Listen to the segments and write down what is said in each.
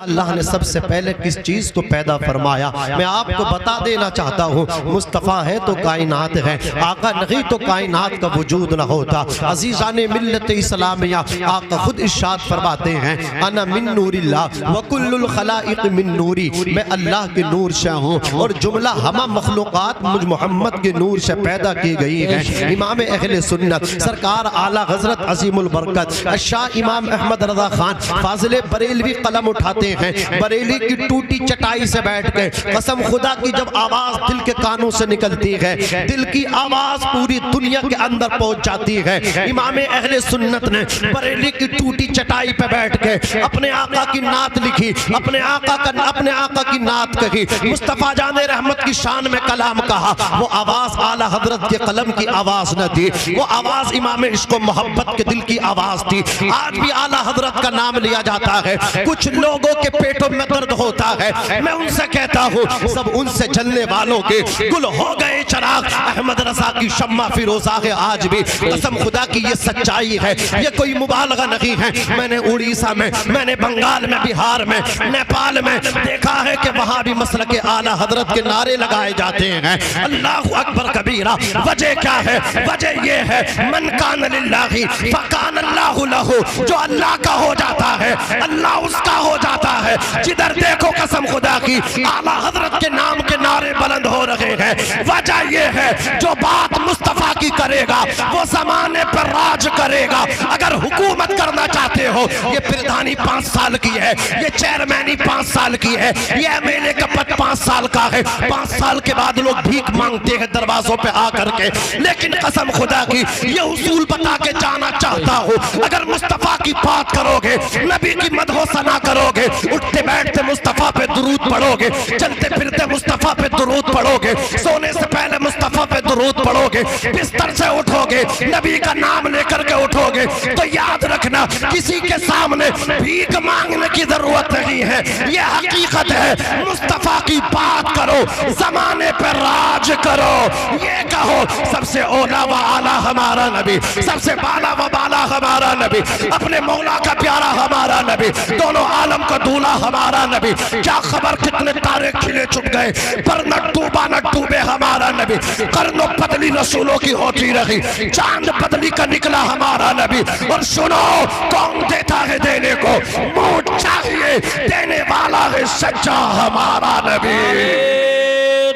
اللہ نے سب سے پہلے کس چیز کو پیدا فرمایا؟ میں آپ کو بتا دینا چاہتا ہوں، مصطفیٰ ہے تو کائنات ہے، آقا نہیں تو کائنات کا وجود نہ ہوتا۔ عزیزان ملت اسلامیہ، آقا خود ارشاد فرماتے ہیں انا من نور اللہ وکل الخلائق من نوری، میں اللہ کے نور سے ہوں اور جملہ ہمہ مخلوقات مجھ محمد کے نور سے پیدا کی گئی ہے۔ امام اہل سنت سرکار اعلیٰ حضرت عظیم البرکت شاہ امام احمد رضا خان فاضل بریلوی قلم اٹھاتے ہیں، بریلی کی ٹوٹی چٹائی سے بیٹھ کے قسم خدا کی جب آواز دل کے کانوں سے نکلتی ہے، دل کی آواز پوری دنیا کے اندر پہنچ جاتی ہے۔ امام اہل سنت نے بریلی کی ٹوٹی چٹائی پہ بیٹھ کے اپنے آقا کی نعت لکھی، اپنے آقا کی نعت کہی، مصطفیٰ جان رحمت کی شان میں کلام کہا۔ وہ آواز اعلیٰ حضرت کے قلم کی آواز نہ تھی، وہ آواز امام عشق و محبت کے دل کی آواز تھی۔ آج بھی اعلیٰ حضرت کا نام لیا جاتا ہے، کچھ لوگوں کے پیٹوں میں درد ہوتا ہے، میں ان سے کہتا ہوں سب ان سے جلنے والوں کے گل ہو گئے چراغ۔ احمد رضا کی شمع فیروزہ ہے آج بھی، قسم خدا کی یہ سچائی ہے، یہ کوئی مبالغہ نہیں ہے۔ میں نے اڑیسہ میں، میں نے بنگال میں، بہار میں، نیپال میں دیکھا ہے کہ وہاں بھی مسلک اعلیٰ حضرت کے نعرے لگائے جاتے ہیں، اللہ اکبر کبیرہ۔ وجہ کیا ہے؟ وجہ یہ ہے من کان للہ فکان اللہ لہ، جو اللہ کا ہو جاتا ہے اللہ اس کا ہو جاتا ہے۔ جدھر دیکھو قسم خدا کی اعلیٰ حضرت کے نام کے نعرے بلند ہو رہے ہیں۔ وجہ یہ ہے جو بات مصطفیٰ کی کرے گا وہ زمانے پر راج کرے گا۔ اگر حکومت کرنا چاہتے ہو، یہ پردھانی 5 سال کی ہے، یہ چیئرمینی 5 سال کی ہے، یہ MLA کا پد 5 سال کا ہے، 5 سال کے بعد لوگ بھیک مانگتے ہیں دروازوں پہ آ کر کے۔ لیکن قسم خدا کی یہ اصول بتا کے جانا چاہتا ہوں، اگر مصطفیٰ کی بات کرو گے، نبی کی مدح و ثنا کرو گے، اٹھتے بیٹھتے مصطفیٰ پہ درود پڑھو گے، چلتے پھرتے مصطفیٰ پہ درود پڑھو گے، سونے سے پہلے مصطفیٰ پہ درود پڑھو گے، بستر سے اٹھو گے نبی کا نام لے کر کے اٹھو گے، تو یاد رکھنا کسی کے سامنے بھیک مانگنے کی ضرورت نہیں ہے، یہ حقیقت ہے۔ مصطفیٰ کی بات کرو، زمانے پہ راج کرو، یہ کہو سب سے اولا و اعلیٰ ہمارا نبی، سب سے بالا و بالا ہمارا نبی، اپنے مولا کا پیارا ہمارا نبی، دونوں عالم کا دولہ ہمارا نبی۔ کیا خبر کتنے تارے کھلے چھپ گئے، پر نہ ڈوبا نہ ڈوبے ہمارا نبی، قرن و بدلی رسولوں کی ہوتی رہی، چاند بدلی کا نکلا ہمارا نبی۔ اور سنو کون دیتا ہے دینے کو، منہ چاہیے دینے والا ہے سچا ہمارا نبی۔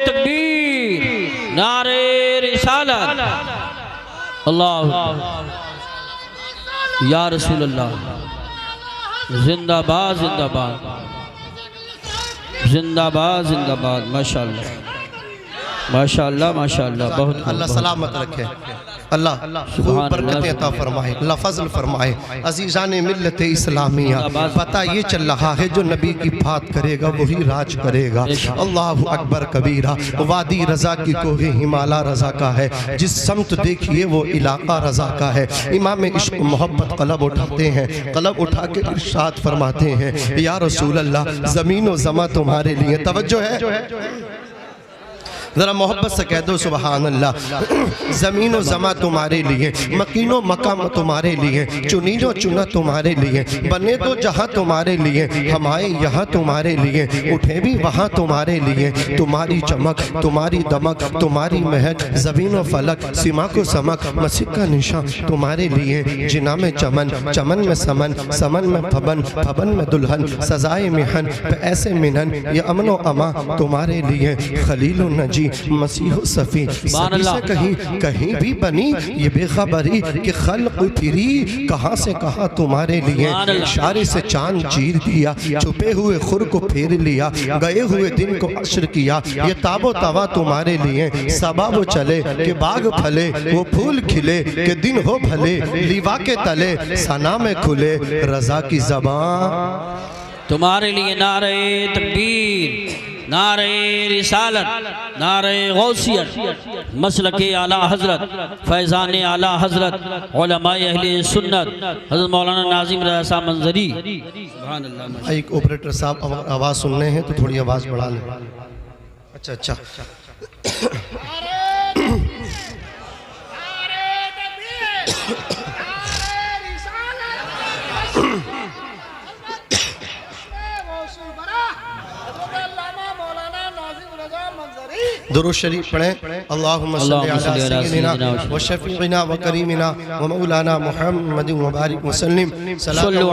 تکبیر، نعرہ رسالت، اللہ یا رسول اللہ، زندہ باد زندہ باد، زندہ باد زندہ باد، ماشاءاللہ ماشاءاللہ ماشاءاللہ، بہت اللہ سلامت رکھے، اللہ خوب برکتیں عطا فرمائے، اللہ فضل فرمائے۔ عزیزان ملت اسلامیہ، پتہ یہ چل رہا ہے جو نبی کی بات کرے گا وہی راج کرے گا۔ اللہ اکبر کبیرہ۔ وادی رضا کی کوہ ہمالا رضا کا ہے، جس سمت دیکھئے وہ علاقہ رضا کا ہے۔ امام عشق محبت قلب اٹھاتے ہیں، قلب اٹھا کے ارشاد فرماتے ہیں یا رسول اللہ زمین و زماں تمہارے لیے، توجہ ہے ذرا محبت سے کہہ دو سبحان اللہ، زمین و زماں تمہارے لیے، مکین و مقام تمہارے لیے، چنین و چنہ تمہارے لیے، بنے تو جہاں تمہارے لیے، ہم آئے یہاں تمہارے لیے، اٹھے بھی وہاں تمہارے لیے۔ تمہاری چمک، تمہاری دمک، تمہاری مہک، زمین و فلک، سماک و سمک، مسیح کا نشان تمہارے لیے۔ جنا میں چمن، چمن میں سمن، سمن میں پھبن، پھبن میں دلہن، سزائے محن پہ ایسے منن، یہ امن و امان تمہارے لیے۔ خلیل و نجی، مسیح و صفی، سبھی سے کہیں بھی بنی یہ بے خبری کہ خلق پھری کہاں سے کہاں تمہارے لیے۔ اشارے سے چاند چیر دیا، چھپے ہوئے خور کو پھیر لیا، گئے ہوئے دن کو عشر کیا، یہ تاب و توا تمہارے لیے۔ صبا وہ چلے کہ باغ پھلے، وہ پھول کھلے کہ دن ہو بھلے، لیوا کے تلے ثنا میں کھلے رضا کی زبان تمہارے لیے۔ نعرہ تکبیر، نعرہ رسالت، نعرہ غوثیت، مسلک اعلیٰ حضرت، فیضان اعلیٰ حضرت، علماء اہل سنت، حضرت مولانا ناظم رضا صاحب منظری۔ سبحان اللہ۔ ایک اوپریٹر صاحب آواز سننے ہیں تو تھوڑی آواز بڑھا لیں۔ اچھا اچھا درود شریف پڑھیں اللہم صلی علی سیدنا و شفیعنا و کریمنا و مولانا محمد مبارک وسلم صلو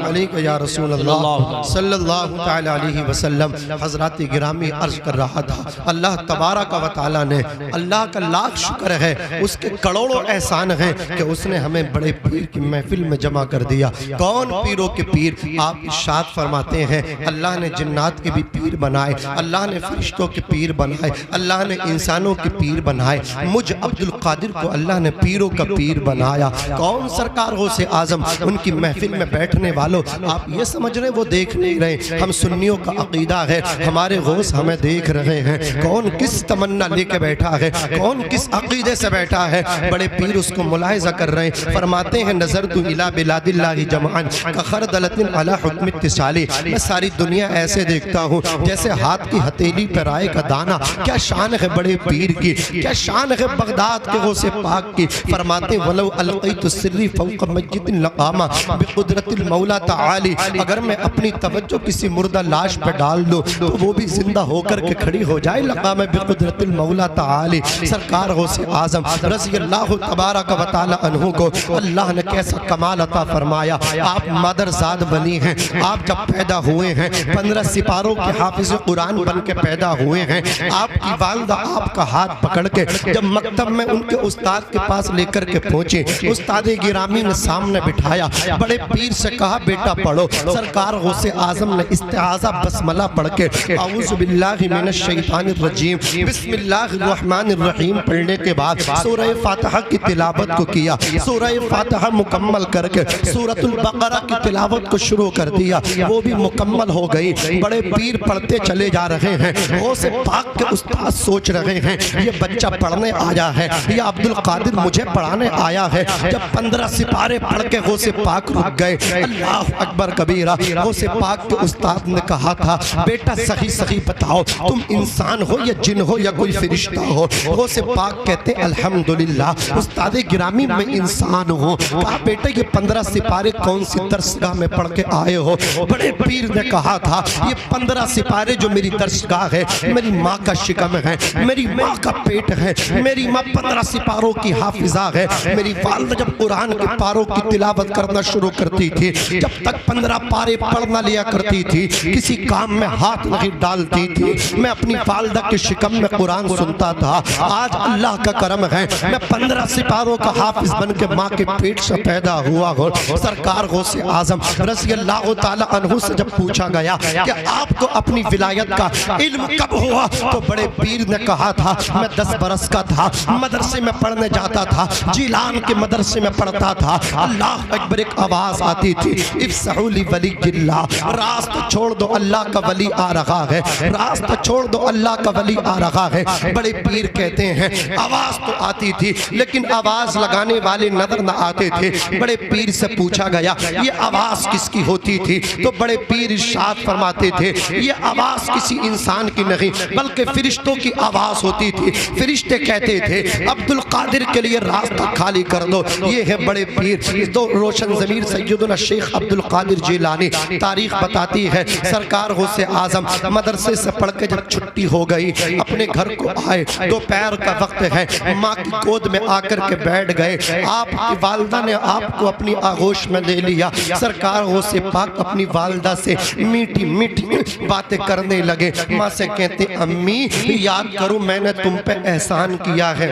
علیک یا رسول اللہ صلی اللہ تعالی علیہ وسلم۔ حضرات گرامی عرض کر رہا تھا اللہ تبارک و تعالی نے، اللہ کا لاکھ شکر ہے، اس کے کروڑوں احسان ہیں کہ اس نے ہمیں بڑے پیر کی محفل میں جمع کر دیا۔ کون پیروں کے پیر؟ آپ ارشاد فرماتے ہیں اللہ نے جنات کے بھی پیر بنائے، اللہ نے فرشتوں کے پیر بنائے، اللہ نے انسانوں کے پیر بنائے، مجھ عبد القادر کو اللہ نے پیروں کا پیر بنایا۔ کون سرکار غوث اعظم؟ ان کی محفل میں بیٹھنے والوں آپ یہ سمجھ رہے وہ دیکھ نہیں رہے، ہم سنیوں کا عقیدہ ہے ہمارے غوث ہمیں دیکھ رہے ہیں۔ کون کس تمنا لے کے بیٹھا ہے، کون کس عقیدے سے بیٹھا ہے، بڑے پیر اس کو ملاحظہ کر رہے ہیں۔ فرماتے ہیں نظرت الی بلاد اللہ جمعاً کخردلۃ علی حکم اتصالی، میں ساری دنیا ایسے دیکھتا ہوں جیسے ہاتھ کی ہتھیلی پر رائے کا دانہ۔ کیا شان ہے بڑے پیر کی، کیا شان ہے بغداد کے غوث پاک کی۔ فرماتے ہیں ولو القیت السری فوق مسجد لقامہ بقدرت المولا تعالی، اگر میں اپنی توجہ کسی مردہ لاش پہ ڈال دوں تو وہ بھی زندہ ہو کر کے کھڑی ہو جائے، لقامہ بقدرت المولا تعالی۔ سرکار غوث اعظم رضی اللہ تبارک و تعالی عنہ کو اللہ نے کیسا کمال عطا فرمایا۔ آپ مادرزاد بنی ہیں، آپ جب پیدا ہوئے ہیں 15 سپاروں کے حافظ قرآن بن کے پیدا ہوئے ہیں۔ آپ کی والدہ آپ کا ہاتھ پکڑ کے جب مکتب میں ان کے استاد کے پاس لے کر کے پہنچے، استاد گرامی نے سامنے بٹھایا، بڑے پیر سے کہا بیٹا پڑھو۔ سرکار غوث اعظم نے استعاذہ بسملہ پڑھ کے اعوذ باللہ من الشیطان الرجیم بسم اللہ الرحمن الرحیم پڑھنے کے بعد سورہ فاتحہ کی تلاوت کو کیا۔ سورہ فاتحہ مکمل کر کے سورۃ البقرہ کی تلاوت کو شروع کر دیا، وہ بھی مکمل ہو گئی۔ بڑے پیر پڑھتے چلے جا رہے ہیں، غوث پاک کے استاد سوچ رہے ہیں یہ بچہ پڑھنے آیا ہے یا عبد القادر مجھے پڑھانے آیا ہے۔ جب 15 سپارے پڑھ کے غوث پاک رک گئے، اللہ اکبر کبیرہ، غوث پاک کے استاد نے کہا تھا بیٹا صحیح صحیح بتاؤ تم انسان ہو یا جن ہو یا کوئی فرشتہ ہو؟ غوث پاک کہتے ہیں الحمدللہ استاد گرامی میں انسان ہوں۔ کہا بیٹا یہ 15 سپارے کون سی درسگاہ میں پڑھ کے آئے ہو؟ بڑے پیر نے کہا تھا یہ 15 سپارے جو میری درسگاہ ہے، میری ماں کا شکم ہے، میری ماں کا پیٹ ہے، میری ماں 15 سپاروں کی حافظہ ہے۔ میری والدہ جب قرآن کے پاروں کی تلاوت کرنا شروع کرتی تھی، جب تک 15 پارے پڑھنا لیا کرتی تھی، کسی کام میں ہاتھ نہیں ڈالتی تھی، میں اپنی والدہ کے شکم میں قرآن سنتا تھا۔ آج اللہ کا کرم ہے میں 15 سپاروں کا حافظ بن کے ماں کے پیٹ سے پیدا ہوا ہوں۔ سرکار غوث اعظم رضی اللہ تعالی عنہ سے جب پوچھا گیا کہ آپ کو اپنی ولایت کا علم کب ہوا، تو بڑے پیر نے کہا تھا میں 10 برس کا تھا، مدرسے میں پڑھنے جاتا تھا، جیلان کے مدرسے میں پڑھتا تھا۔ اللہ اکبر ایک آواز آتی تھی افسحوا لولی اللہ، راستہ چھوڑ دو اللہ کا ولی آ رہا ہے، راستہ چھوڑ دو اللہ کا ولی آ رہا ہے۔ بڑے پیر کہتے ہیں آواز تو آتی تھی لیکن آواز لگانے والے نظر نہ آتے تھے۔ بڑے پیر سے پوچھا گیا یہ آواز کس کی ہوتی تھی، تو بڑے پیر ارشاد فرماتے تھے یہ آواز کسی انسان کی نہیں بلکہ فرشتوں کی آواز ہوتی تھی۔ فرشتے کہتے تھے عبد القادر کے لیے راستہ خالی کر دو۔ یہ ہے بڑے پیر، تو روشن ضمیر سیدنا شیخ عبد القادر جیلانی۔ تاریخ بتاتی ہے سرکار غوث اعظم مدرسے سے پڑھ کے جب چھٹی ہو گئی اپنے گھر کو آئے، دوپہر کا وقت ہے، ماں کی گود میں آ کر کے بیٹھ گئے۔ آپ کی والدہ نے آپ کو اپنی آغوش میں لے لیا۔ سرکار غوث پاک اپنی والدہ سے میٹھی میٹھی باتیں کرنے لگے۔ ماں سے کہتے امی یاد کرو میں نے تم پہ احسان کیا ہے۔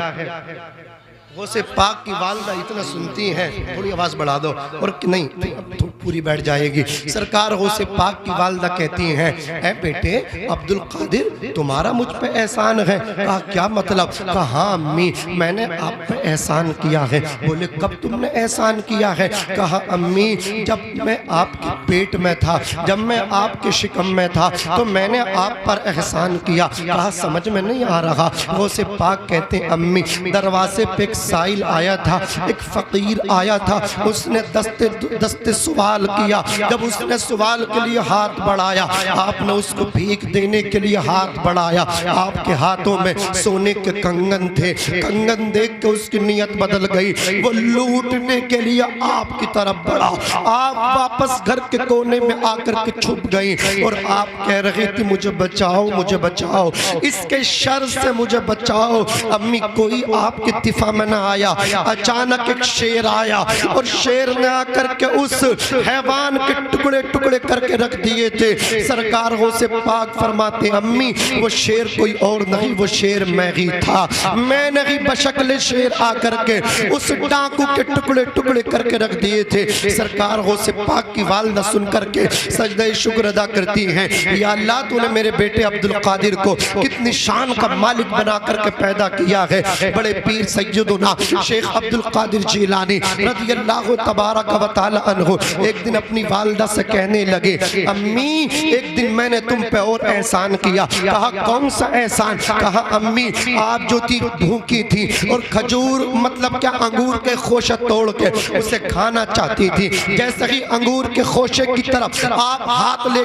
غوث پاک کی والدہ اتنا سنتی ہیں، تھوڑی آواز بڑھا دو اور نہیں پوری بیٹھ جائے گی۔ سرکار غوث پاک کی والدہ کہتی ہیں اے بیٹے عبد القادر تمہارا مجھ پہ احسان ہے۔ کہا کیا مطلب؟ کہا ہاں امی میں نے آپ پہ احسان کیا ہے۔ بولے کب تم نے احسان کیا ہے؟ کہا امی جب میں آپ کے پیٹ میں تھا، جب میں آپ کے شکم میں تھا تو میں نے آپ پر احسان کیا۔ کہا سمجھ میں نہیں آ رہا۔ غوث پاک کہتے ہیں امی دروازے پہ ایک سائل آیا تھا، ایک فقیر آیا تھا، اس نے دست سوال کیا. جب اس نے سوال کے لیے ہاتھ بڑھایا، آپ نے اس کو بھیک دینے کے لیے ہاتھ بڑھایا. آپ کے ہاتھوں میں سونے کے کنگن تھے. کنگن دیکھ کے اس کی نیت بدل گئی، وہ لوٹنے کے لیے آپ کی طرف بڑھا. آپ واپس گھر کے کونے میں آ کر کے چھپ گئی اور آپ کہہ رہی تھی مجھے بچاؤ، مجھے بچاؤ، اس کے شر سے مجھے بچاؤ. امی کوئی آپ کی دفاع میں نہ آیا. اچانک ایک شیر آیا اور شیر نے آ کر کے اس حیوان کے ٹکڑے ٹکڑے کر کے رکھ دیے تھے. سرکار غوث پاک فرماتے امی وہ شیر کوئی اور نہیں، وہ شیر میں ہی تھا. میں نے ہی بشکل شیر آ کر کے اس ڈاکو کے ٹکڑے ٹکڑے کر کے رکھ دیے تھے. سرکار غوث پاک کی والدہ سن کر کے سجدہ شکر ادا کرتی ہیں، یا اللہ تو نے میرے بیٹے عبدالقادر کو کتنی شان کا مالک بنا کر کے پیدا کیا ہے. بڑے پیر سیدنا شیخ عبدالقادر جیلانی رضی اللہ تبارک و تعالی عنہ ایک دن اپنی والدہ سے کہنے لگے امی ایک دن میں نے تم پہ اور احسان کیا. کہا کون سا احسان؟ کہا امی آپ جو تھی بھوکی تھی اور کھجور مطلب کیا انگور کے خوشے توڑ کے اسے کھانا چاہتی تھی. جیسے ہی انگور کے خوشے کی طرف آپ ہاتھ لے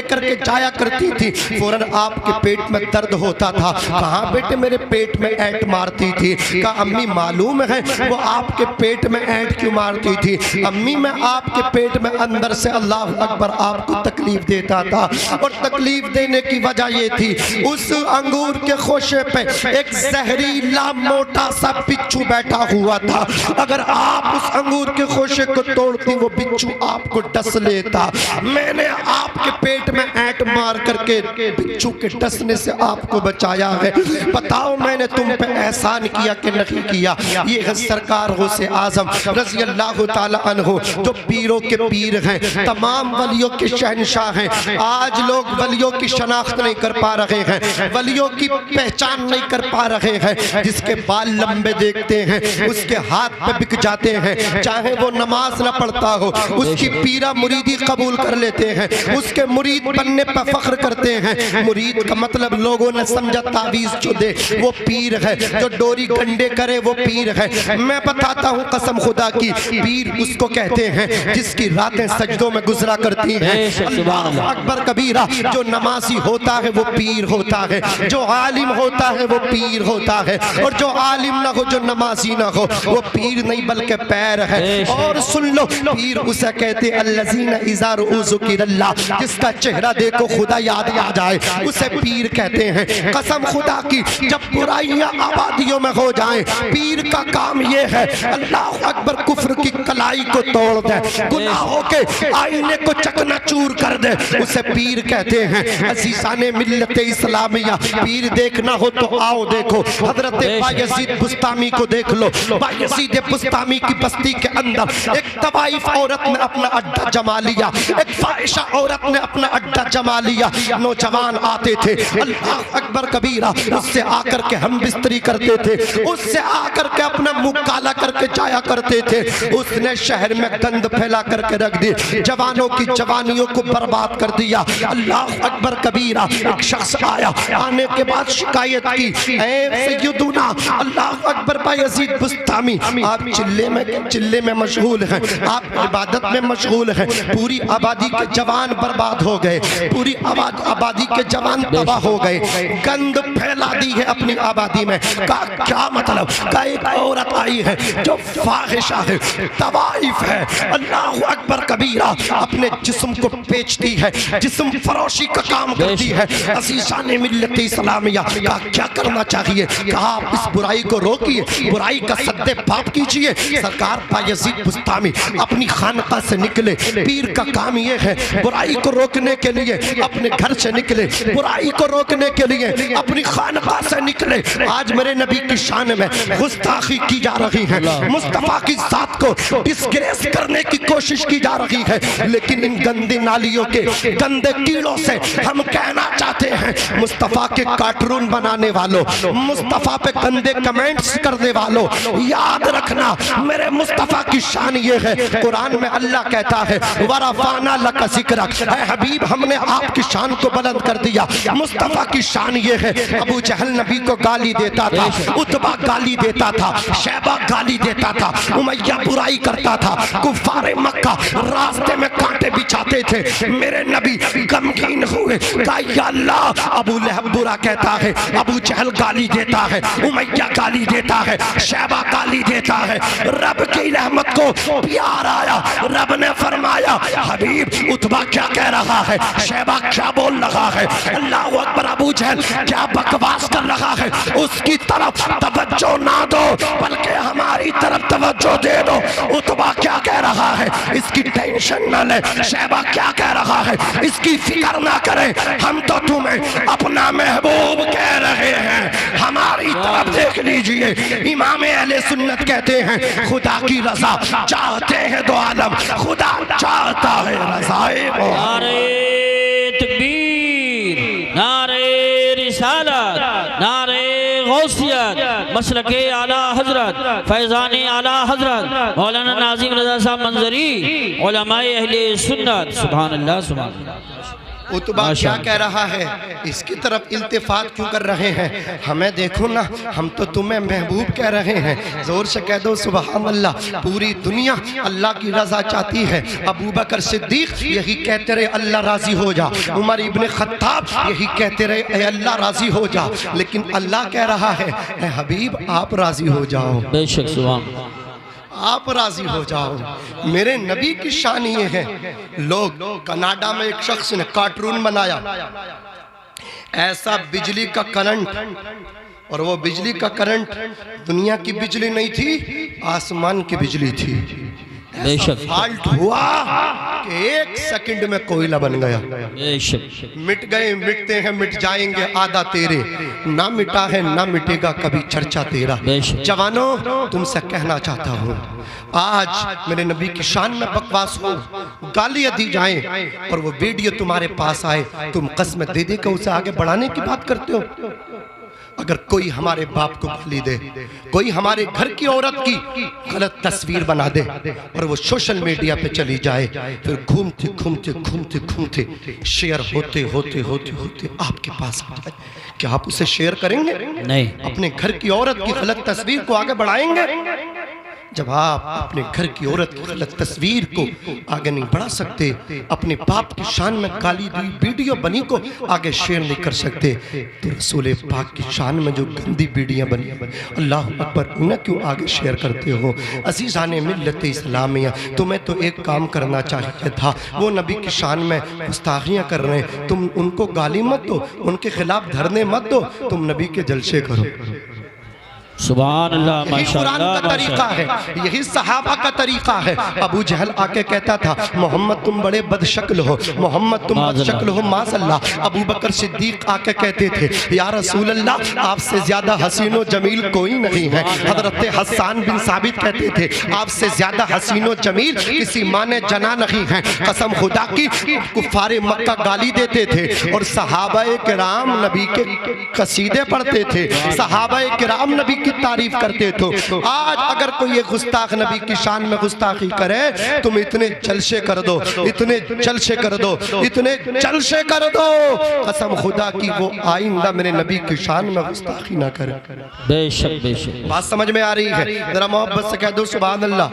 کر کے جایا کرتی تھی فوراً آپ کے پیٹ میں درد ہوتا تھا. کہاں بیٹے میرے پیٹ میں اینٹ مارتی تھی. کہا امی معلوم ہے وہ آپ کے پیٹ میں اینٹ کیوں مارتی تھی؟ امی میں آپ کے پیٹ میں اندر سے اللہ اکبر آپ کو تکلیف دیتا تھا اور تکلیف دینے کی وجہ یہ تھی اس انگور کے خوشے پہ ایک زہریلا موٹا سا بچھو بیٹھا ہوا تھا. اگر آپ اس انگور کے خوشے کو توڑتی وہ بچھو آپ کو ڈس لیتا. میں نے آپ کے پیٹ میں اینٹ مار کر کے بچھو کے ڈسنے سے آپ کو بچایا ہے. بتاؤ میں نے تم پہ احسان کیا کہ نہیں کیا؟ یہ ہے سرکار غوث اعظم رضی اللہ تعالی عنہ جو پیروں کے پیر ہیں، تمام ولیوں کے شہنشاہ ہیں. آج لوگ ولیوں کی شناخت نہیں کر پا رہے ہیں، ولیوں کی پہچان نہیں کر پا رہے ہیں. جس کے بال لمبے دیکھتے ہیں اس کے ہاتھ پہ بک جاتے ہیں، چاہے وہ نماز نہ پڑھتا ہو اس کی پیرا مریدی قبول کر لیتے ہیں، اس کے مرید بننے پہ فخر کرتے ہیں. مرید کا مطلب لوگوں نے سمجھا تعویذ جو دے وہ پیر ہے، جو ڈوری گھنڈے کرے وہ پیر ہے. میں بتاتا ہوں قسم خدا کی پیر اس کو کہتے ہیں جس کی راتیں سجدوں میں گزرا کرتی ہیں. اللہ اکبر کبیرہ. جو نمازی ہوتا ہے وہ پیر ہوتا ہے، جو عالم ہوتا ہے وہ پیر ہوتا ہے، اور جو عالم نہ ہو جو نمازی نہ ہو وہ پیر نہیں بلکہ پیر ہے. اور سن لو پیر اسے کہتے الذین اذا رؤوا ذکر اللہ، جس کا چہرہ دیکھو خدا یاد آ جائے اسے پیر کہتے ہیں. قسم خدا کی جب برائیاں آبادیوں میں ہو جائیں پیر کا کام یہ ہے اللہ اکبر کفر کی کلائی کو توڑ دے، گناہوں کے آئینے کو چکنا چور کر دے، اسے پیر کہتے ہیں. عزیزان ملت اسلامیہ پیر دیکھنا ہو تو آؤ دیکھو حضرت بایزید بستامی کو دیکھ لو. بایزید بستامی کی بستی کے اندر ایک طوائف عورت نے اپنا اڈا جما لیا، ایک فاحشہ عورت نے اپنا اڈا جما لیا. نوجوان آتے تھے اللہ اکبر کبیرہ، اس سے آ کر کے ہم بستری کرتے تھے، اس سے آ کر کے اپنا منہ کالا کر کے جایا کرتے تھے. اس نے شہر میں گند پھیلا کر کے رکھ دی، جوانوں کی جوانیوں کو برباد کر دیا. اللہ اکبر کبیرہ. ایک شخص آیا، آنے کے بعد شکایت کی اے سیدنا اللہ اکبر بایزید بستامی آپ چلے میں مشغول ہیں، آپ عبادت میں مشغول ہیں، پوری آبادی کے جوان برباد ہو گئے، پوری آبادی کے جوان تباہ ہو گئے، گند پھیلا دی ہے اپنی آبادی میں. کیا مطلب؟ کہ ایک عورت آئی ہے جو فاحشہ ہے، طوائف ہے، اللہ اکبر کبیرہ، اپنے جسم کو بیچتی ہے، جسم فروشی کا کام کرتی ہے. عزیزان ملت اسلامیہ کیا کرنا چاہیے؟ کہا آپ اس برائی کو روکیے، برائی کا سدے پاپ کیجئے. سرکار بایزید بستامی اپنی خانقاہ سے نکلے. پیر کا کام یہ ہے برائی کو روکنے کے لیے اپنے گھر سے نکلے، برائی کو روکنے کے لیے اپنی خانقاہ سے نکلے. آج میرے نبی کی شان میں گستاخی کی جا رہی ہے، مصطفیٰ کی ذات کو ڈسگریس کرنے کی کوشش کی جا رہی ہے، لیکن ان گندی نالیوں کے گندے کیڑوں سے ہم کہنا چاہتے ہیں مصطفیٰ کے کارٹون بنانے والوں، مصطفیٰ پہ گندے کمنٹس کرنے والوں، یاد رکھنا میرے مصطفیٰ کی شان یہ ہے. قرآن میں اللہ کہتا ہے وَرَفَعْنَا لَكَ ذِكْرَكَ، اے حبیب ہم نے آپ کی شان کو بلند کر دیا. مصطفیٰ کی شان یہ ہے ابو جہل نبی کو گالی دیتا تھا، عتبہ گالی دیتا دیتا تھا، شیبہ گالی دیتا تھا، امیہ برائی کرتا تھا، کفار مکہ راستے میں کانٹے بچھاتے تھے، میرے نبی غمگین ہوئے، کہا یا اللہ، ابو لہب برا کہتا ہے، ابو جہل گالی دیتا ہے، امیہ گالی دیتا ہے، شیبہ گالی دیتا ہے، رب کی رحمت کو پیار آیا، رب نے فرمایا حبیب عتبہ کیا کہہ رہا ہے، شیبہ کیا بول رہا ہے، اللہ اکبر، ابو جہل کیا بکواس کر رہا ہے، اس کی طرف توجہ نہ دو بلکہ ہماری طرف توجہ دے دو، عتبہ کیا کہہ رہا ہے، اس کی ٹینشن نہ لے، شیبہ کیا کہہ رہا ہے، اس کی فکر نہ کریں، ہم تو تمہیں اپنا محبوب کہہ رہے ہیں، ہماری طرف دیکھ لیجئے۔ امام اہل سنت کہتے ہیں خدا کی رضا چاہتے ہیں دو عالم، خدا چاہتا ہے رضائے وہ۔ نعرہ تکبیر، نعرہ رسالت، نعرہ غوثیت، مسلک اعلی حضرت، فیضان اعلی حضرت مولانا ناظم رضا صاحب منظری، علماء اہل سنت، سبحان اللہ سبحان اللہ۔ عتبہ کیا کہہ رہا ہے، اس کی طرف التفات کیوں کر رہے ہیں، ہمیں دیکھو نا، ہم تو تمہیں محبوب کہہ رہے ہیں، زور سے کہہ دو سبحان اللہ۔ پوری دنیا اللہ کی رضا چاہتی ہے، ابو بکر صدیق یہی کہتے رہے اللہ راضی ہو جا، عمر ابن خطاب یہی کہتے رہے اے اللہ راضی ہو جا، لیکن اللہ کہہ رہا ہے اے حبیب آپ راضی ہو جاؤ، بے شک سبحان اللہ، آپ راضی ہو جاؤ۔ میرے نبی کی شان یہ ہے، لوگ کناڈا میں ایک شخص نے کارٹون بنایا، ایسا بجلی کا کرنٹ، اور وہ بجلی کا کرنٹ دنیا کی بجلی نہیں تھی، آسمان کی بجلی تھی، بے شک فالٹ ہوا کہ ایک سیکنڈ میں کوئلہ بن گیا، بے شک، مٹ گئے مٹتے ہیں مٹ جائیں گے آدھا تیرے، نہ مٹا ہے نہ مٹے گا کبھی چرچا تیرا۔ جوانوں تم سے کہنا چاہتا ہوں، آج میرے نبی کی شان میں بکواس ہو، گالیاں دی جائیں اور وہ ویڈیو تمہارے پاس آئے، تم قسم دے دے کہ اسے آگے بڑھانے کی بات کرتے ہو۔ اگر کوئی ہمارے باپ کو گالی دے، کوئی ہمارے گھر کی عورت کی غلط تصویر بنا دے اور وہ سوشل میڈیا پہ چلی جائے، پھر گھومتے گھومتے گھومتے گھومتے شیئر ہوتے ہوتے ہوتے ہوتے آپ کے پاس آ جائے، کیا آپ اسے شیئر کریں گے؟ نہیں، اپنے گھر کی عورت کی غلط تصویر کو آگے بڑھائیں گے؟ جب آپ اپنے گھر کی عورت کی غلط تصویر کو آگے نہیں بڑھا سکتے، اپنے باپ کی شان میں گالی دی ویڈیو بنی کو آگے شیئر نہیں کر سکتے، تو رسول پاک کی شان میں جو گندی ویڈیو بنی، اللہ اکبر، انہیں کیوں آگے شیئر کرتے ہو؟ عزیزان ملت اسلامیہ، تمہیں تو ایک کام کرنا چاہیے تھا، وہ نبی کی شان میں گستاخیاں کر رہے ہیں، تم ان کو گالی مت دو، ان کے خلاف دھرنے مت دو، تم نبی کے جلسے کرو۔ سبحان اللہ، یہی قرآن کا ماشاءاللہ، طریقہ ہے، یہی صحابہ کا طریقہ ہے۔ ابو جہل آکے کہتا تھا محمد تم بڑے بد شکل ہو، محمد تم بد شکل ہو، معاذ اللہ۔ ابو بکر صدیق آکے کہتے تھے یا رسول اللہ آپ سے زیادہ حسین و جمیل کوئی نہیں ہے۔ حضرت حسان بن ثابت کہتے تھے آپ سے زیادہ حسین و جمیل کسی ماں نے جنا نہیں ہے، قسم خدا کی۔ کفار مکہ گالی دیتے تھے اور صحابہ کرام نبی کے قصیدے پڑھتے تھے، صحابہ کرام نبی کی تعریف کرتے تو آج اگر کوئی ایک گستاخ نبی کی شان میں گستاخی کرے تم اتنے جلسے کر دو، اتنے جلسے کر دو، اتنے جلسے کر دو، قسم خدا کی وہ آئندہ میرے نبی کی شان میں گستاخی نہ کرے۔ بے شک بے شک، بات سمجھ میں آ رہی ہے؟ ذرا محبت سے کہہ دو سبحان اللہ۔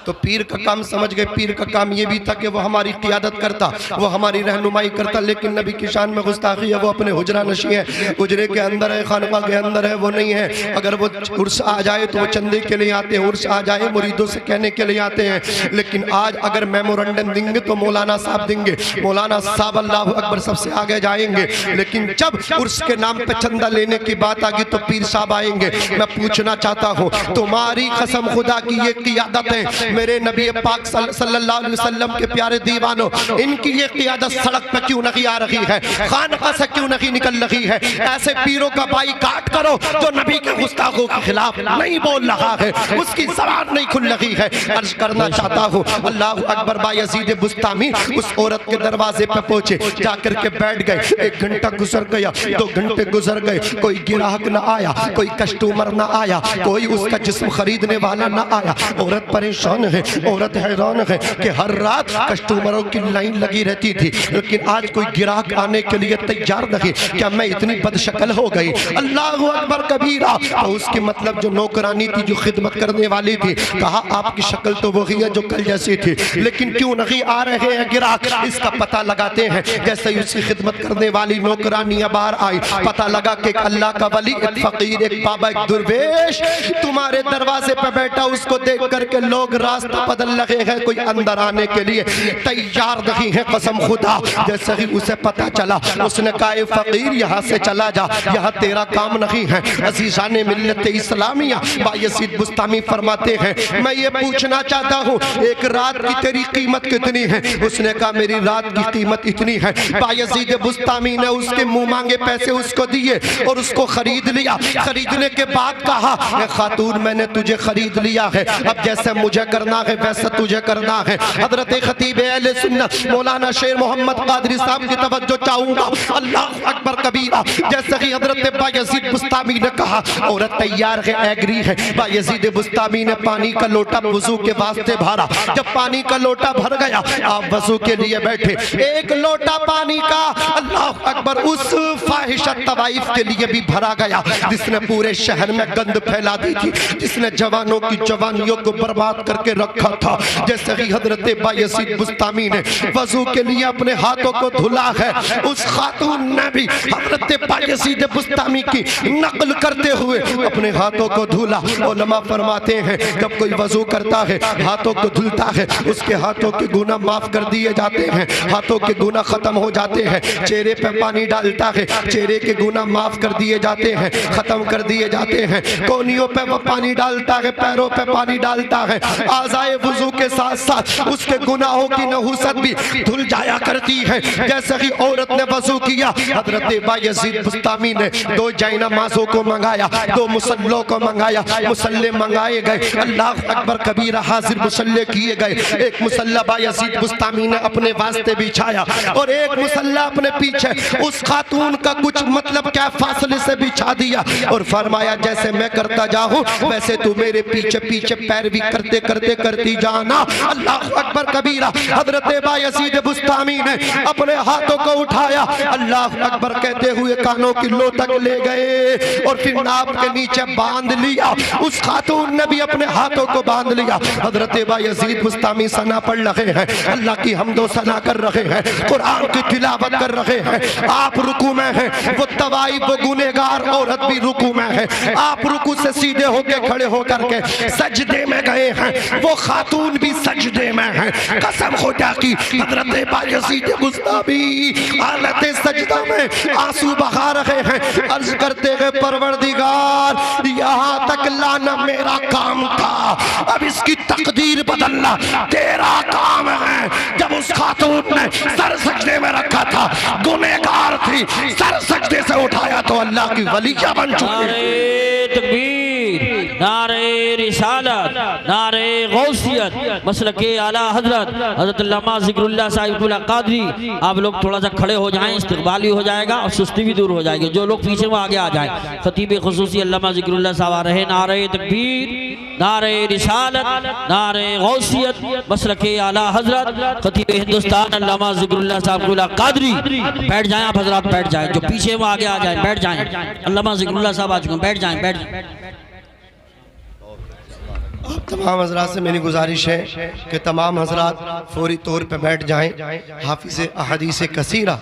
تو پیر کا کام سمجھ گئے، پیر کا کام یہ بھی تھا کہ وہ ہماری قیادت کرتا، وہ ہماری رہنمائی کرتا، لیکن نبی کی شان میں گستاخی ہے، وہ اپنے حجرہ نشی ہے، حجرے کے اندر ہے، خانقاہ کے اندر ہے، وہ نہیں ہے۔ اگر وہ عرس آ جائے تو وہ چندے کے لیے آتے ہیں، عرس آ جائے مریدوں سے کہنے کے لیے آتے ہیں، لیکن آج اگر میمورنڈم دیں گے تو مولانا صاحب دیں گے، مولانا صاحب اللہ اکبر سب سے آگے جائیں گے، لیکن جب عرس کے نام پہ چندہ لینے کی بات آگی تو پیر صاحب آئیں گے۔ میں پوچھنا چاہتا ہوں تمہاری قسم خدا کی یہ قیادتیں میرے نبی پاک صلی اللہ علیہ وسلم کے پیارے دیوانوں، ان کی یہ قیادت سڑک پہ کیوں نہیں آ رہی ہے، خانقاہ سے کیوں نہیں نکل رہی ہے؟ ایسے پیروں کا بائی کاٹ کرو جو نبی کے گستاخوں کے خلاف نہیں بول رہا ہے، اس کی زبان نہیں کھل رہی ہے۔ عرض کرنا چاہتا ہوں اللہ اکبر، بایزید بستامی اس عورت کے دروازے پہ پہنچے، جا کر کے بیٹھ گئے، 1 گھنٹہ گزر گیا، 2 گھنٹے گزر گئے، کوئی گراہک نہ آیا، کوئی کسٹمر نہ آیا، کوئی اس کا جسم خریدنے والا نہ آیا۔ عورت پریشان حیران ہے، عورت حیران ہے کہ ہر رات کسٹمروں کی لائن لگی رہتی تھی، لیکن آج کوئی گراہک آنے کے لیے تیار نہیں، کیا میں اتنی بدشکل ہو گئی؟ اللہ اکبر کبیرہ۔ تو اس کی مطلب جو نوکرانی تھی، جو خدمت کرنے والی تھی، کہا آپ کی شکل تو وہی ہے جو کل جیسی تھی، لیکن کیوں نہیں آ رہے ہیں گراہک؟ اس کا پتہ لگاتے ہیں۔ جیسے ہی اس کی خدمت کرنے والی نوکرانی باہر آئی، پتہ لگا کہ ایک اللہ کا ولی، ایک فقیر، ایک بابا، ایک درویش تمہارے دروازے پہ بیٹھا۔ اس کو دیکھ کر کے لوگ راستہ بدل لگے ہیں، کوئی اندر آنے کے لیے تیار نہیں ہے۔ قسم خدا، جیسے ہی اسے پتہ چلا، اس نے کہا اے فقیر یہاں سے چلا جا، یہاں تیرا کام نہیں ہے۔ عزیزان ملت اسلامیہ، بایزید بسطامی فرماتے ہیں میں یہ پوچھنا چاہتا ہوں ایک رات کی تیری قیمت کتنی ہے؟ اس نے کہا میری رات کی قیمت اتنی ہے۔ بایزید بسطامی نے اس کے منہ مانگے پیسے اس کو دیے اور اس کو خرید لیا۔ خریدنے کے بعد کہا اے خاتون میں نے تجھے خرید لیا ہے، اب جیسے مجھے کرنا ہے ویسے تجھے کرنا ہے۔ حضرت خطیب اہل سنت مولانا شیر محمد قادری صاحب کی توجہ چاہوں گا۔ اللہ اکبر کبیرہ۔ جیسے ہی حضرت بایزید بسطامی نے کہا عورت تیار ہے، ایگری ہے، بایزید بسطامی نے پانی کا لوٹا وضو کے واسطے بھرا۔ جب پانی کا لوٹا بھر گیا، آپ وضو کے لیے بیٹھے۔ ایک لوٹا پانی کا اللہ اکبر اس فاحشہ طوائف کے لیے بھی بھرا گیا جس نے پورے شہر میں گند پھیلا دی تھی، جس نے جوانوں کی جوانیوں کو برباد کر کے رکھا تھا۔ جیسے ہی حضرت بایزید بسطامی نے وضو کے لیے اپنے ہاتھوں کو دھلا ہے، اس خاتون نے بھی حضرت بایزید بسطامی کی نقل کرتے ہوئے اپنے ہاتھوں کو دھلا۔ علماء فرماتے ہیں جب کوئی وضو کرتا ہے، ہاتھوں کو دھلتا ہے، اس کے ہاتھوں کے گناہ معاف کر دیے جاتے ہیں، ہاتھوں کے گناہ ختم ہو جاتے ہیں۔ چہرے پہ پانی ڈالتا ہے، چہرے کے گناہ معاف کر دیے جاتے ہیں، ختم کر دیے جاتے ہیں۔ کونیوں پہ وہ پانی ڈالتا ہے، پیروں پہ پانی ڈالتا ہے۔ اعضائے وضو کے ساتھ ساتھ اس کے گناہوں کی نحوست بھی دھل جایا کرتی ہے۔ جیسے ہی عورت نے وضو کیا، حضرت بایزید بسطامی نے دو جائے نمازوں کو منگایا، دو مصلوں کو منگایا، مصلے منگائے گئے۔ اللہ اکبر کبیرہ، حاضر مصلے کیے گئے۔ ایک مصلہ بایزید بسطامی نے اپنے واسطے بچھایا اور ایک مصلہ اپنے پیچھے اس خاتون کا کچھ مطلب کیا فاصلے سے بچھا دیا اور فرمایا جیسے میں کرتا جاؤں ویسے تو میرے پیچھے پیچھے پیروی کرتے کرتے کرتی جانا۔ اللہ اکبر کبیرہ۔ حضرت بایزید بسطامی نے اپنے ہاتھوں کو اٹھایا، اللہ اکبر کہتے ہوئے کانوں کی لو تک لے گئے اور پھر ناپ کے نیچے باندھ لیا۔ اس خاتون نے بھی اپنے ہاتھوں کو باندھ لیا۔ حضرت بایزید بسطامی ثنا پڑھ رہے ہیں، اللہ کی حمد و ثنا کر رہے ہیں، قرآن کی تلاوت کر رہے ہیں۔ آپ رکوع میں ہیں، وہ طوائف وہ گنہگار عورت بھی رکوع میں ہے۔ آپ رکوع سے سیدھے ہو کے کھڑے ہو کر کے سجدے میں گئے ہیں، وہ خاتون بھی سجدے میں ہیں۔ قسم خدا کی حضرت بایزید بسطامی حالت سجدہ میں آنسو بہا رہے ہیں، عرض کرتے ہیں پروردگار یہاں تک لانا میرا کام تھا، اب اس کی تقدیر بدلنا تیرا کام ہے۔ جب اس خاتون نے سر سجدے میں رکھا تھا، گنہگار تھی، سر سجدے سے اٹھایا تو اللہ کی ولیہ بن چکی۔ نعرہ تکبیر، نعرہ رسالت، نعرہ غوثیت، مسلک اعلیٰ حضرت حضرت علامہ ذکر اللہ صاحب اللہ قادری۔ آپ لوگ تھوڑا سا کھڑے ہو جائیں، استقبالی ہو جائے گا اور سستی بھی دور ہو جائے گی۔ جو لوگ پیچھے وہ آگے آ جائیں۔ خطیب خصوصی علامہ ذکر اللہ صاحب آ رہے۔ نعرہ تکبیر، نعرہ رسالت، نعرہ غوثیت، مسلک اعلیٰ حضرت خطیب ہندوستان علامہ ذکر اللہ صاحب اللہ قادری۔ بیٹھ جائیں آپ حضرات، بیٹھ جائیں، جو پیچھے وہ آگے آ جائیں، بیٹھ جائیں۔ علامہ ذکر اللہ صاحب آ چکے ہیں، بیٹھ جائیں، بیٹھ جائیں۔ آپ تمام حضرات سے میری گزارش ہے کہ تمام حضرات فوری طور پہ بیٹھ جائیں۔ حافظ احادیث کثیرہ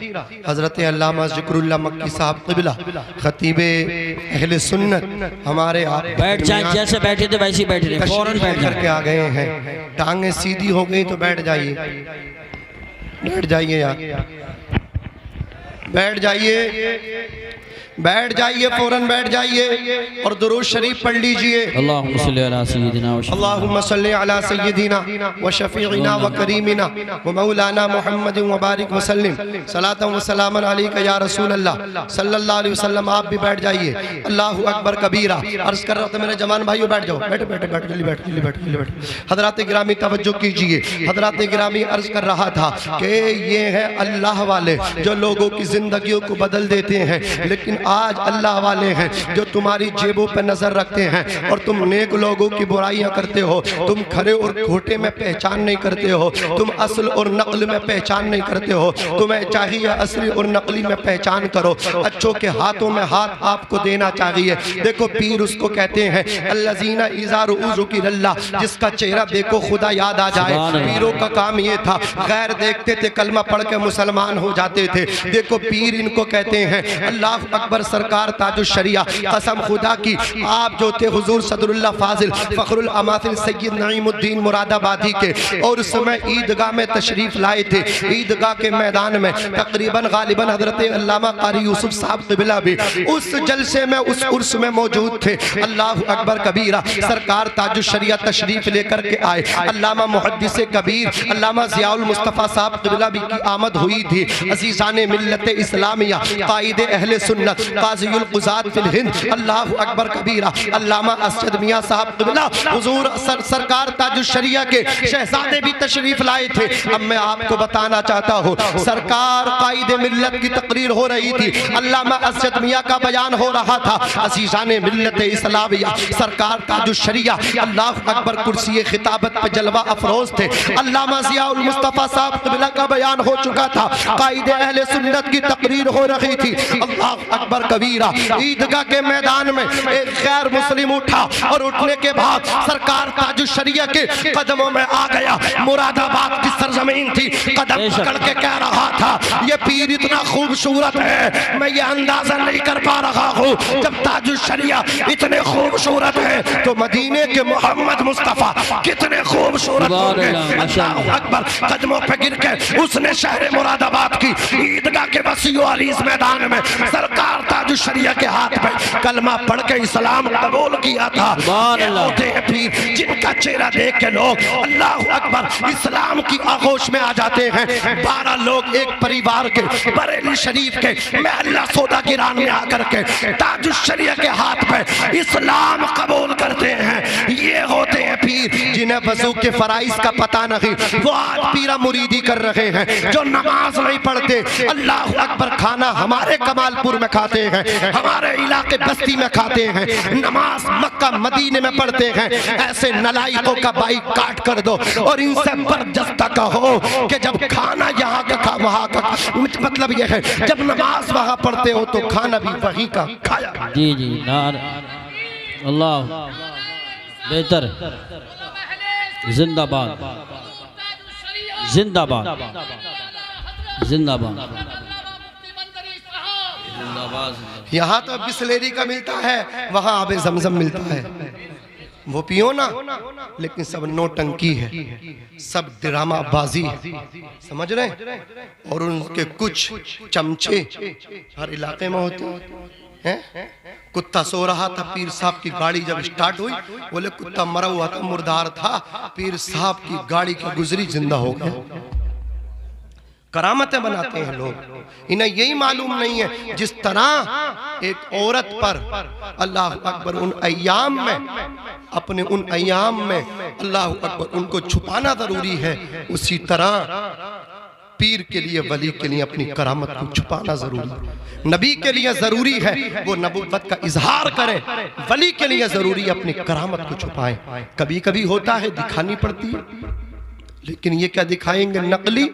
حضرت علامہ ذکر اللہ مکی صاحب قبلہ خطیب اہل سنت ہمارے آپ بیٹھ جائیں، جیسے بیٹھے تھے ویسے بیٹھ رہے، فوراً بیٹھ کر کے آ گئے ہیں۔ ٹانگیں سیدھی ہو گئی تو بیٹھ جائیے، بیٹھ جائیے یار، بیٹھ جائیے، بیٹھ جائیے، فوراً بیٹھ جائیے اور درود شریف پڑھ لیجئے۔ اللہم صلی علی سیدنا اللہم صلی علی سیدنا و شفیعنا و کریمنا و مولانا محمد مبارک وسلم صلاۃ و سلام علیکہ یا رسول اللہ صلی اللہ علیہ وسلم۔ آپ بھی بیٹھ جائیے۔ اللہ اکبر کبیرہ۔ عرض کر رہا تھا میرے جوان بھائیو بیٹھ جاؤ، بیٹھے بیٹھے بیٹھے جلدی بیٹھے جلدی بیٹھے جلدی بیٹھے۔ حضرات گرامی توجہ کیجئے۔ حضرات گرامی عرض کر رہا تھا کہ یہ ہے اللہ والے جو لوگوں کی زندگیوں کو بدل دیتے ہیں، لیکن لیکن آج اللہ والے ہیں جو تمہاری جیبوں پہ نظر رکھتے ہیں اور تم نیک لوگوں کی برائیاں کرتے ہو. تم کھرے اور کھوٹے میں پہچان نہیں کرتے ہو, تم اصل اور نقل میں پہچان نہیں کرتے ہو. تمہیں چاہیے اصلی اور نقلی میں پہچان کرو. اچھوں کے ہاتھوں میں ہاتھ آپ کو دینا چاہیے. دیکھو پیر اس کو کہتے ہیں الذین اذا رؤوا ذکر اللہ, جس کا چہرہ دیکھو خدا یاد آ جائے. پیروں کا کام یہ تھا, غیر دیکھتے تھے کلمہ پڑھ کے مسلمان ہو جاتے تھے. دیکھو پیر ان کو کہتے ہیں. اللہ اکبر. سرکار تاج الشریعہ, قسم خدا کی آپ جو تھے حضور صدر اللہ فاضل فخر الاماثل سید نعیم الدین مراد آبادی کے, اور اس میں عیدگاہ میں تشریف لائے تھے. عیدگاہ کے میدان میں تقریباً غالباً حضرت علامہ قاری یوسف صاحب قبلہ بھی اس جلسے میں اس عرس میں موجود تھے. اللہ اکبر کبیرہ. سرکار تاج الشریعہ تشریف لے کر کے آئے. علامہ محدث کبیر علامہ ضیاء المصطفیٰ صاحب قبلہ بھی کی آمد ہوئی تھی. عزیزان ملت اسلامیہ, قائد اہل سنت, قاضی القضات فی الہند, اللہ اکبر کبیرہ, علامہ اسجد میاں صاحب قبلہ حضور سرکار تاج الشریعہ کے شہزادے بھی تشریف لائے تھے. اب میں آپ کو بتانا چاہتا ہوں, سرکار قائد ملت کی تقریر ہو رہی تھی, علامہ اسجد میاں کا بیان ہو رہا تھا. عزیزان ملت اسلامیہ, سرکار تاج الشریعہ اللہ اکبر کرسی خطابت پہ جلوہ افروز تھے. علامہ ضیاء المصطفیٰ صاحب قبلہ کا بیان ہو چکا تھا. قائد اہل سنت کی تقریر ہو رہی تھی. اللہ اکبر کبیرہ. عیدگاہ کے میدان میں ایک غیر مسلم اٹھا اور اٹھنے کے بعد سرکار تاج الشریعہ کے قدموں میں آ گیا. مراد آباد کی سرزمین تھی. قدم پکڑ کے کہہ رہا تھا یہ پیر اتنا خوبصورت ہے, میں یہ اندازہ نہیں کر پا رہا ہوں. جب تاج الشریعہ اتنے خوبصورت ہے تو مدینے کے محمد مصطفیٰ کتنے خوبصورت ہوں گے. اللہ اکبر. قدموں پہ گر کے اس نے شہر مراد آباد کی عیدگاہ کے وسیع و عریض میدان میں سرکار تاج الشریعہ کے ہاتھ پہ کلمہ پڑھ کے اسلام قبول کیا تھا. یہ ہوتے ہیں پیر جن کا چہرہ دیکھ کے لوگ اللہ اکبر اسلام کی آغوش میں آ جاتے ہیں. 12 لوگ ایک پریوار کے بریلی شریف کے محلہ سودا گران میں آ کر کے تاج الشریعہ کے ہاتھ پہ اسلام قبول کرتے ہیں. یہ ہوتے ہیں پیر جنہیں وضو کے فرائض کا پتہ نہیں, وہ آج پیرہ مریدی کر رہے ہیں. جو نماز نہیں پڑھتے, اللہ اکبر, کھانا ہمارے کمال پور میں کھاتے ہیں, ہمارے علاقے بستی میں کھاتے ہیں, نماز مکہ مدینے میں پڑھتے ہیں. ایسے نلائقوں کا بائک کاٹ کر دو اور ان سے برجستہ کہو کہ جب کھانا یہاں کا کھا وہاں کا, مطلب یہ ہے جب نماز وہاں پڑھتے ہو تو کھانا بھی وہیں کا کھایا. جی جی نار اللہ بہتر. زندہ باد زندہ باد زندہ باد. یہاں تو بسلیری کا ملتا ہے, وہاں آب زمزم ملتا ہے. وہ پیو نا, لیکن سب نوٹنکی ہے, سب ڈرامہ بازی ہے, سمجھ رہے ہیں. اور ان کے کچھ چمچے ہر علاقے میں ہوتے ہیں. کتا سو رہا تھا, پیر صاحب کی گاڑی جب اسٹارٹ ہوئی, بولے کتا مرا ہوا تھا, مردار تھا, پیر صاحب کی گاڑی کی گزری زندہ ہو گیا. کرامتیں بناتے ہیں لوگ. انہیں یہی معلوم نہیں ہے جس طرح ایک عورت پر اللہ اکبر ان ایام میں, اپنے ان ایام میں اللہ اکبر ان کو چھپانا ضروری ہے, اسی طرح پیر کے لیے, ولی کے لیے اپنی کرامت کو چھپانا ضروری ہے. نبی کے لیے ضروری ہے وہ نبوت کا اظہار کرے, ولی کے لیے ضروری ہے اپنی کرامت کو چھپائیں. کبھی کبھی ہوتا ہے دکھانی پڑتی ہے, لیکن یہ کیا دکھائیں گے, نقلی.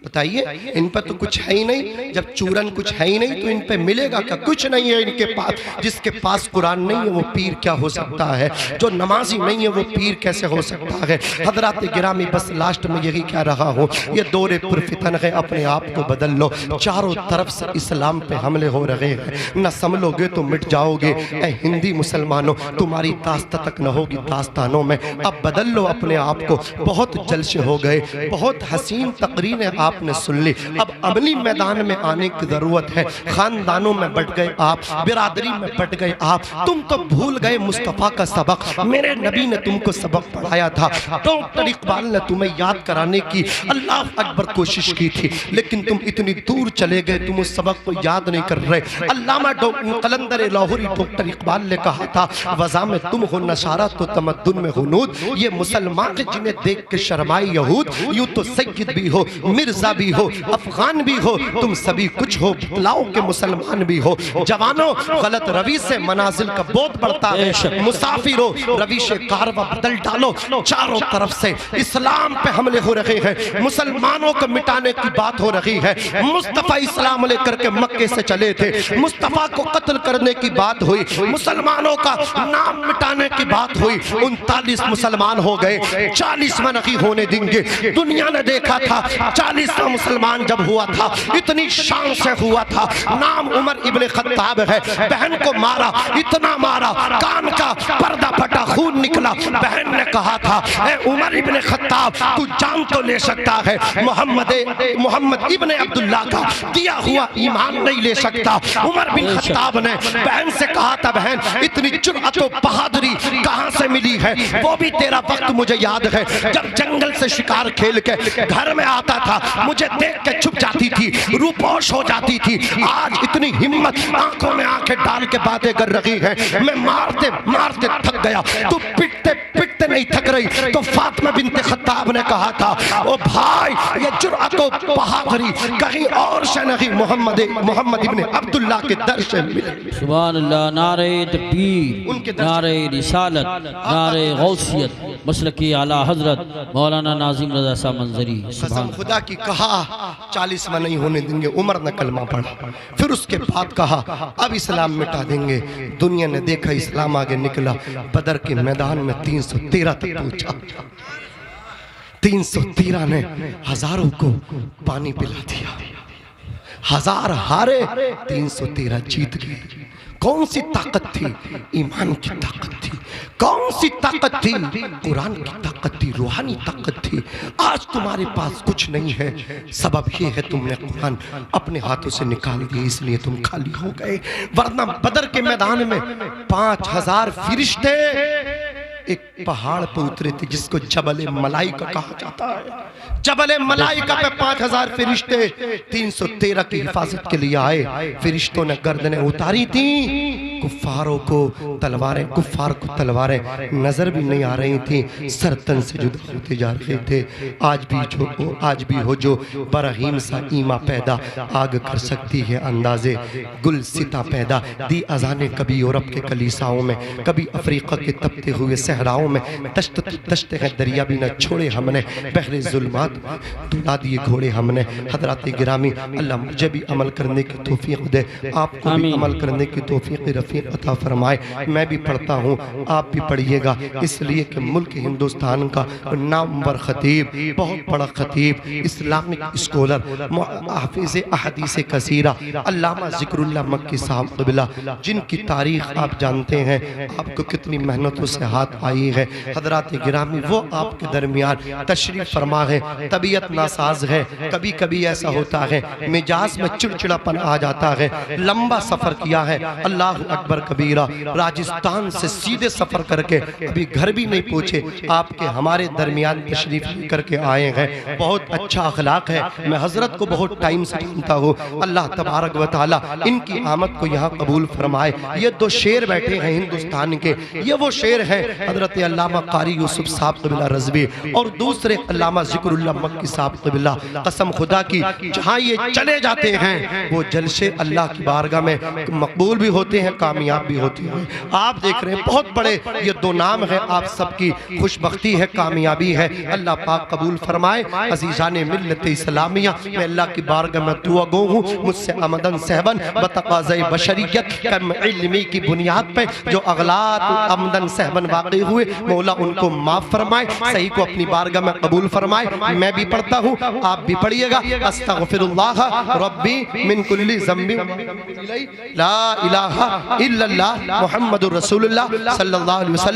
بتائیے ان پہ تو کچھ ہے ہی نہیں. جب چورن کچھ ہے ہی نہیں تو ان پہ ملے گا کیا؟ کچھ نہیں ہے ان کے پاس. جس کے پاس قرآن نہیں ہے وہ پیر کیا ہو سکتا ہے؟ جو نمازی نہیں ہے وہ پیر کیسے ہو سکتا ہے؟ حضرات گرامی بس لاسٹ میں یہی کہہ رہا ہوں, یہ دور پرفتن ہے, اپنے آپ کو بدل لو. چاروں طرف سے اسلام پہ حملے ہو رہے ہیں, نہ سنبھلو گے تو مٹ جاؤ گے. اے ہندی مسلمانوں, تمہاری داستہ تک نہ ہوگی داستانوں میں. اب بدل لو اپنے آپ کو. بہت جلسے ہو گئے, بہت حسین تقریریں آپ نے سن لی, اب عملی میدان میں آنے کی ضرورت ہے. خاندانوں میں بٹ گئے آپ, برادری میں بٹ گئے آپ, تم تو بھول گئے مصطفیٰ کا سبق. میرے نبی نے تم کو سبق پڑھایا تھا, ڈاکٹر اقبال نے تمہیں یاد کرانے کی اللہ اکبر کوشش کی تھی, لیکن تم اتنی دور چلے گئے, تم اس سبق کو یاد نہیں کر رہے. علامہ قلندر لاہوری ڈاکٹر اقبال نے کہا تھا, وضع میں تم ہو نشارہ تو تمدن میں ہنود. یہ مسلمان جنہیں دیکھ کے شرمائی یہود, یوں تو سید بھی ہو مرزا مرزا بھی ہو افغان بھی ہو تم سبھی کچھ ہو بتلاؤ کہ مسلمان بھی ہو جوانوں غلط روی سے منازل کا بہت بڑھتا ہے مسافروں رویش کارواں بدل ڈالو چاروں طرف سے اسلام پہ حملے ہو رہے ہیں مسلمانوں کو مٹانے کی بات ہو رہی ہے مصطفیٰ اسلام لے کر کے مکے سے چلے تھے مصطفیٰ کو قتل کرنے کی بات ہوئی مسلمانوں کا نام مٹانے کی بات ہوئی 39 مسلمان ہو گئے 40واں نہیں ہونے دیں گے دنیا نے دیکھا تھا 40واں مسلمان جب ہوا تھا اتنی شان سے ہوا تھا نام عمر ابن خطاب ہے بہن کو مارا اتنا مارا کان کا پردہ پھٹا خون نکلا بہن نے کہا تھا اے عمر ابن خطاب تو جان تو لے سکتا ہے محمد ابن عبداللہ کا دیا ہوا ایمان نہیں لے سکتا عمر بن خطاب نے بہن سے کہا تھا بہن اتنی جرأت و بہادری کہاں سے ملی ہے وہ بھی تیرا وقت مجھے یاد ہے جب جنگل سے شکار کھیل کے گھر میں آتا تھا مجھے دیکھ کے چھپ جاتی تھی روپوش ہو جاتی تھی آج اتنی ہمت آنکھوں میں آنکھیں ڈال کے باتیں کر رہی ہے میں مارتے مارتے تھک گیا تو پٹتے پٹتے نہیں تھک رہی تو فاطمہ بنت خطاب نے کہا تھا او بھائی یہ جرأت و بہادری کہیں اور سے نہیں محمد ابن عبداللہ کے در سے ملے سبحان اللہ نعرہ تکبیر نعرہ رسالت نعرہ غوثیت مسلکی اعلیٰ حضرت مولانا ناظم رضا صاحب منظری قسم خدا کی کہا 40 میں نہیں ہونے دیں گے عمر نے کلمہ پڑھا پھر اس کے بعد کہا اب اسلام مٹا دیں گے دنیا نے دیکھا اسلام آگے نکلا بدر کے میدان میں 313 تک پہنچا 313 نے ہزاروں کو پانی پلا دیا 1000 ہارے 313 جیت گئے کون سی طاقت تھی ایمان کی طاقت تھی کون سی طاقت تھی قرآن کی طاقت تھی روحانی طاقت تھی آج تمہارے پاس کچھ نہیں ہے سبب یہ ہے تم نے قرآن اپنے ہاتھوں سے نکال دیا اس لیے تم خالی ہو گئے ورنہ بدر کے میدان میں 5000 فرشتے ایک پہاڑ پہ اترے تھے جس کو جبل ملائکہ کہا جاتا ہے جبل ملائکہ پہ 5000 فرشتے 313 کی حفاظت کے لیے آئے فرشتوں نے گردنیں اتاری تھیں کفاروں کو تلواریں کفار کو تلواریں نظر بھی نہیں آ رہی تھیں سرتن سے جدا ہوتے جا رہے تھے آج بھی ہو جو برہیم سا ایمہ پیدا آگ کر سکتی ہے اندازے گل ستا پیدا دی اذانیں کبھی یورپ کے کلیساؤں میں کبھی افریقہ کے تپتے ہوئے صحراؤں میں تشتے ہیں دریا بھی نہ چھوڑے ہم نے بحر ظلمات دلا دیے گھوڑے ہم نے حضرات گرامی اللہ مجھے بھی عمل کرنے کی توفیق دے آپ کو بھی عمل کرنے کی توفیق رفیق عطا فرمائے میں بھی پڑھتا ہوں آپ بھی پڑھیے گا اس لیے کہ ملک ہندوستان کا نامور خطیب بہت بڑا خطیب اسلامک اسکولر حافظ احادیث کثیرہ علامہ ذکر اللہ مکی صاحب قبلہ جن کی تاریخ آپ جانتے ہیں آپ کو کتنی محنتوں سے ہاتھ آئی ہے حضرات گرامی وہ آپ کے درمیان تشریف فرما ہے طبیعت ناساز ہے کبھی کبھی ایسا ہوتا ہے مجاز میں چڑچڑاپن آ جاتا ہے لمبا سفر کیا ہے اللہ اکبر کبیرہ راجستان سے سیدھے سفر کر کے ابھی گھر بھی نہیں پہنچے آپ کے ہمارے درمیان تشریف لے کر کے آئے ہیں بہت اچھا اخلاق ہے میں حضرت کو بہت ٹائم سے سنتا ہوں اللہ تبارک و تعالی ان کی آمد کو یہاں قبول فرمائے یہ دو شیر بیٹھے ہیں ہندوستان کے یہ وہ شیر ہیں حضرت علامہ قاری یوسف صاحب قبلہ رضوی اور دوسرے علامہ ذکر اللہ مکی صاحب قبلہ قسم خدا کی جہاں یہ چلے جاتے ہیں وہ جلسے اللہ کی بارگاہ میں مقبول بھی ہوتے ہیں کامیاب بھی ہوتے ہیں آپ دیکھ رہے ہیں بہت بڑے یہ دو نام ہیں آپ سب کی خوشبختی ہے کامیابی ہے اللہ پاک قبول فرمائے عزیزان ملت اسلامیہ میں اللہ کی بارگاہ میں دعا گو ہوں مجھ سے آمدن صحبن بتقاضۂ بشریت کم علمی کی بنیاد پہ جو اغلاط آمدن صحبن واقع ہوئے مولا ان کو معاف فرمائے صحیح کو اپنی بارگاہ میں قبول فرمائے میں بھی پڑھتا ہوں آپ بھی پڑھیے گا استغفر اللہ ربی من کل ذنب لا الہ الا اللہ محمد رسول اللہ صلی اللہ علیہ وسلم